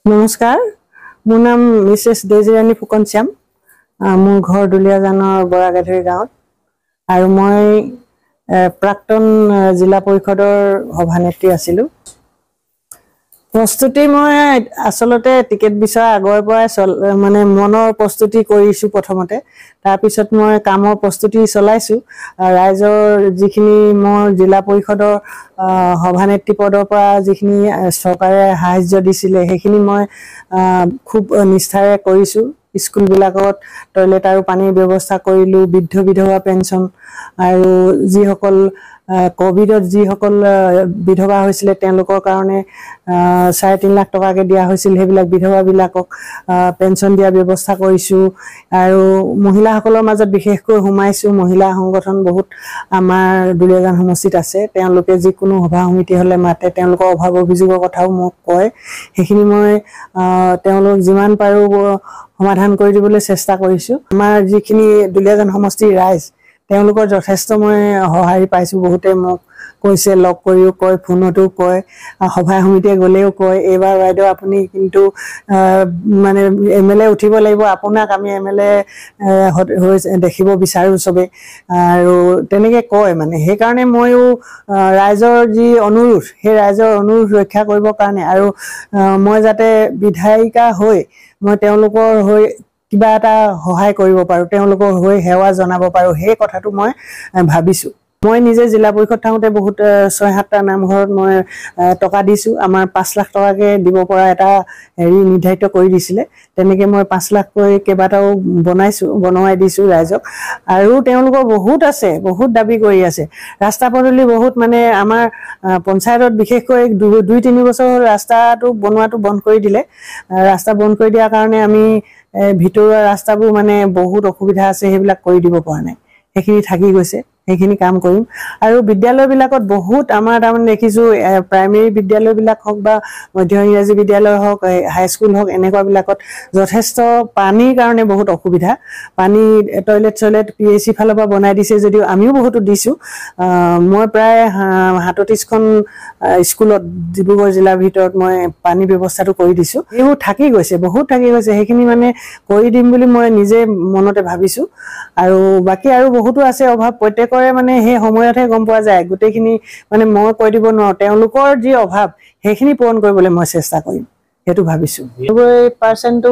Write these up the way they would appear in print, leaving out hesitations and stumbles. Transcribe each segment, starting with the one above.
নমস্কাৰ, মোৰ নাম মিছেছ দেজিৰাণী ফুকন শ্যাম। মোৰ ঘৰ দুলীয়াজানৰ বৰাগাধৰি গাঁৱত আৰু মই প্ৰাক্তন জিলা পৰিষদৰ সভানেত্ৰী আছিলোঁ। প্ৰস্তুতি মই আচলতে টিকেট বিচৰা আগৰ পৰাই মানে মনৰ প্ৰস্তুতি কৰিছোঁ প্ৰথমতে। তাৰপিছত মই কামৰ প্ৰস্তুতি চলাইছোঁ। ৰাইজৰ যিখিনি মোৰ জিলা পৰিষদৰ সভানেত্ৰী পদৰ পৰা যিখিনি চৰকাৰে সাহায্য দিছিলে সেইখিনি মই খুব নিষ্ঠাৰে কৰিছোঁ। স্কুলবিলাকত টয়লেট আৰু পানীৰ ব্যৱস্থা কৰিলোঁ, বৃদ্ধ বিধৱা পেঞ্চন আৰু যিসকল কোভিডত যিসকল বিধৱা হৈছিলে তেওঁলোকৰ কাৰণে ৩.৫ লাখ টকাকৈ দিয়া হৈছিল, সেইবিলাক বিধৱাবিলাকক পেঞ্চন দিয়াৰ ব্যৱস্থা কৰিছোঁ। আৰু মহিলাসকলৰ মাজত বিশেষকৈ সোমাইছোঁ। মহিলা সংগঠন বহুত আমাৰ দুলীয়াজান সমষ্টিত আছে। তেওঁলোকে যিকোনো সভা সমিতি হ'লে মাতে, তেওঁলোকৰ অভাৱ অভিযোগৰ কথাও মোক কয়। সেইখিনি মই তেওঁলোক যিমান পাৰোঁ সমাধান কৰি দিবলৈ চেষ্টা কৰিছোঁ। আমাৰ যিখিনি দুলীয়াজান সমষ্টিৰ ৰাইজ তেওঁলোকৰ যথেষ্ট মই সঁহাৰি পাইছোঁ। বহুতে মোক কৈছে, লগ কৰিও কয়, ফোনতো কয়, সভা সমিতিয়ে গ'লেও কয়, এইবাৰ বাইদেউ আপুনি কিন্তু মানে MLA উঠিব লাগিব, আপোনাক আমি MLA হৈ দেখিব বিচাৰোঁ চবেই আৰু তেনেকৈ কয়। মানে সেইকাৰণে ময়ো ৰাইজৰ যি অনুৰোধ, সেই ৰাইজৰ অনুৰোধ ৰক্ষা কৰিবৰ কাৰণে আৰু মই যাতে বিধায়িকা হৈ মই তেওঁলোকৰ হৈ কিবা এটা সহায় কৰিব পাৰোঁ, তেওঁলোকৰ হৈ সেৱা জনাব পাৰোঁ, সেই কথাটো মই ভাবিছোঁ। মই নিজে জিলা পৰিষদ থাকোঁতে বহুত ৬-৭টা নামঘৰত মই টকা দিছোঁ। আমাৰ ৫ লাখ টকাকৈ দিব পৰা এটা নিৰ্ধাৰিত কৰি দিছিলে। তেনেকৈ মই ৫ লাখকৈ কেইবাটাও বনোৱাই দিছোঁ ৰাইজক। আৰু তেওঁলোকৰ বহুত আছে, বহুত দাবী কৰি আছে। ৰাস্তা পদূলি বহুত মানে আমাৰ পঞ্চায়তত বিশেষকৈ ২-৩ বছৰ হ'ল ৰাস্তাটো বনোৱাটো বন্ধ কৰি দিলে। ৰাস্তা বন্ধ কৰি দিয়াৰ কাৰণে আমি ভিতৰুৱা ৰাস্তাবোৰ মানে বহুত অসুবিধা আছে, সেইবিলাক কৰি দিব পৰা নাই। সেইখিনি থাকি গৈছে, সেইখিনি কাম কৰিম। আৰু বিদ্যালয়বিলাকত বহুত আমাৰ তাৰমানে দেখিছোঁ, প্ৰাইমেৰী বিদ্যালয়বিলাক হওক বা মধ্য ইংৰাজী বিদ্যালয় হওক, হাইস্কুল হওক, এনেকুৱাবিলাকত যথেষ্ট পানীৰ কাৰণে বহুত অসুবিধা। পানী টয়লেট PHC ফালৰ পৰা বনাই দিছে যদিও আমিও বহুতো দিছোঁ। মই প্ৰায় ৩৭খন স্কুলত ডিব্ৰুগড় জিলাৰ ভিতৰত মই পানী ব্যৱস্থাটো কৰি দিছোঁ। এইবোৰ থাকি গৈছে, বহুত থাকি গৈছে। সেইখিনি মানে কৰি দিম বুলি মই নিজে মনতে ভাবিছোঁ। আৰু বাকী আৰু বহুতো আছে অভাৱ, প্ৰত্যেকৰে মানে সেই সময়তহে গম পোৱা যায়। গোটেইখিনি মানে মই কৈ দিব নোৱাৰোঁ। তেওঁলোকৰ যি অভাৱ সেইখিনি পূৰণ কৰিবলৈ মই চেষ্টা কৰিম, সেইটো ভাবিছোঁ। 90%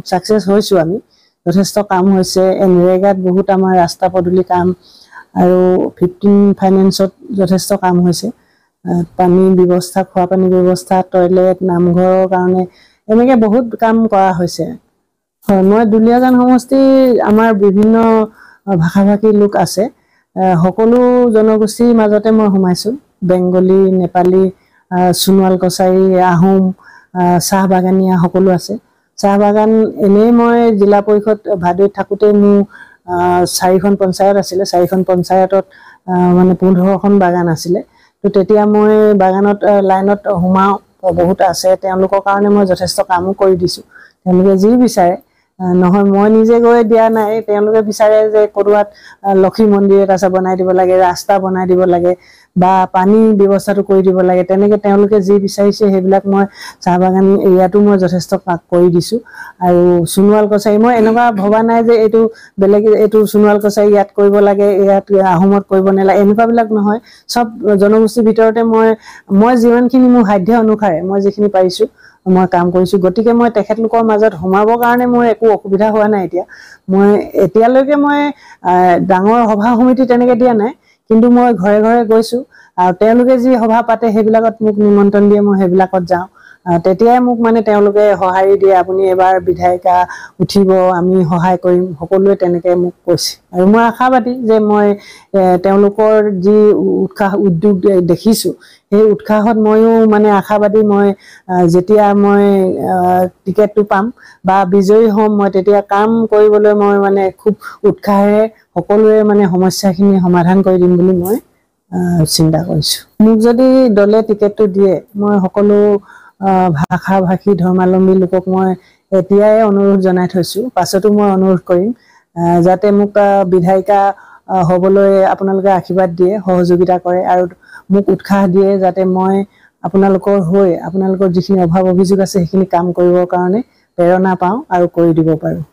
ছাকচেছ হৈছোঁ আমি। যথেষ্ট কাম হৈছে। NREGAত বহুত আমাৰ ৰাস্তা পদূলি কাম আৰু 15 ফাইনেন্সত যথেষ্ট কাম হৈছে। পানী ব্যৱস্থা, খোৱা পানী ব্যৱস্থা, টয়লেট, নামঘৰৰ কাৰণে এনেকৈ বহুত কাম কৰা হৈছে। হয়, মই দুলীয়াজান সমষ্টিৰ আমাৰ বিভিন্ন ভাষা ভাষী লোক আছে। সকলো জনগোষ্ঠীৰ মাজতে মই সোমাইছোঁ। বেংগলী, নেপালী, সোণোৱাল কছাৰী, আহোম, চাহ বাগানীয়া সকলো আছে। চাহ বাগান এনেই মই জিলা পৰিষদ ভাদৈত থাকোঁতে মোৰ 4খন পঞ্চায়ত আছিলে। 4খন পঞ্চায়তত মানে 15খন বাগান আছিলে। তো তেতিয়া মই বাগানত লাইনত সোমাওঁ, বহুত আছে। তেওঁলোকৰ কাৰণে মই যথেষ্ট কামো কৰি দিছোঁ। তেওঁলোকে যি বিচাৰে, নহয় মই নিজে গৈ দিয়া নাই, তেওঁলোকে বিচাৰে যে ক'ৰবাত লক্ষী মন্দিৰ এটা বনাই দিব লাগে, ৰাস্তা বনাই দিব লাগে বা পানী ব্যৱস্থাটো কৰি দিব লাগে। তেনেকৈ তেওঁলোকে যি বিচাৰিছে সেইবিলাক মই চাহ বাগান এৰিয়াটো মই যথেষ্ট কৰি দিছোঁ। আৰু সোণোৱাল কছাৰী মই এনেকুৱা ভবা নাই যে এইটো সোণোৱাল কছাৰী ইয়াত কৰিব লাগে, ইয়াত আহোমত কৰিব নালাগে, এনেকুৱাবিলাক নহয়। চব জনগোষ্ঠীৰ ভিতৰতে মই যিমানখিনি মোৰ সাধ্য অনুসাৰে মই যিখিনি পাৰিছোঁ মই কাম কৰিছোঁ। গতিকে মই তেখেতলোকৰ মাজত সোমাবৰ কাৰণে মোৰ একো অসুবিধা হোৱা নাই। এতিয়ালৈকে মই ডাঙৰ সভা সমিতি তেনেকৈ দিয়া নাই, কিন্তু মই ঘৰে ঘৰে গৈছোঁ আৰু তেওঁলোকে যি সভা পাতে সেইবিলাকত মোক নিমন্ত্ৰণ দিয়ে, মই সেইবিলাকত যাওঁ। তেতিয়াই মোক মানে তেওঁলোকে সঁহাৰি দিয়ে, আপুনি এবাৰ বিধায়িকা উঠিব, আমি সহায় কৰিম, সকলোৱে তেনেকৈ মোক কৈছে। আৰু মই আশাবাদী যে মই তেওঁলোকৰ যি উৎসাহ উদ্যোগ দেখিছোঁ, সেই উৎসাহত ময়ো মানে আশাবাদী। মই যেতিয়া মই টিকেটটো পাম বা বিজয়ী হ'ম, মই তেতিয়া কাম কৰিবলৈ মই মানে খুব উৎসাহেৰে সকলোৰে মানে সমস্যাখিনি সমাধান কৰি দিম বুলি মই চিন্তা কৰিছোঁ। মোক যদি দলে টিকেটটো দিয়ে, মই সকলো ভাষা ভাষী ধৰ্মাৱলম্বী লোকক মই এতিয়াই অনুৰোধ জনাই থৈছোঁ, পাছতো মই অনুৰোধ কৰিম যাতে মোক বিধায়িকা হ'বলৈ আপোনালোকে আশীৰ্বাদ দিয়ে, সহযোগিতা কৰে আৰু মোক উৎসাহ দিয়ে যাতে মই আপোনালোকৰ হৈ আপোনালোকৰ যিখিনি অভাৱ অভিযোগ আছে সেইখিনি কাম কৰিবৰ কাৰণে প্ৰেৰণা পাওঁ আৰু কৰি দিব পাৰোঁ।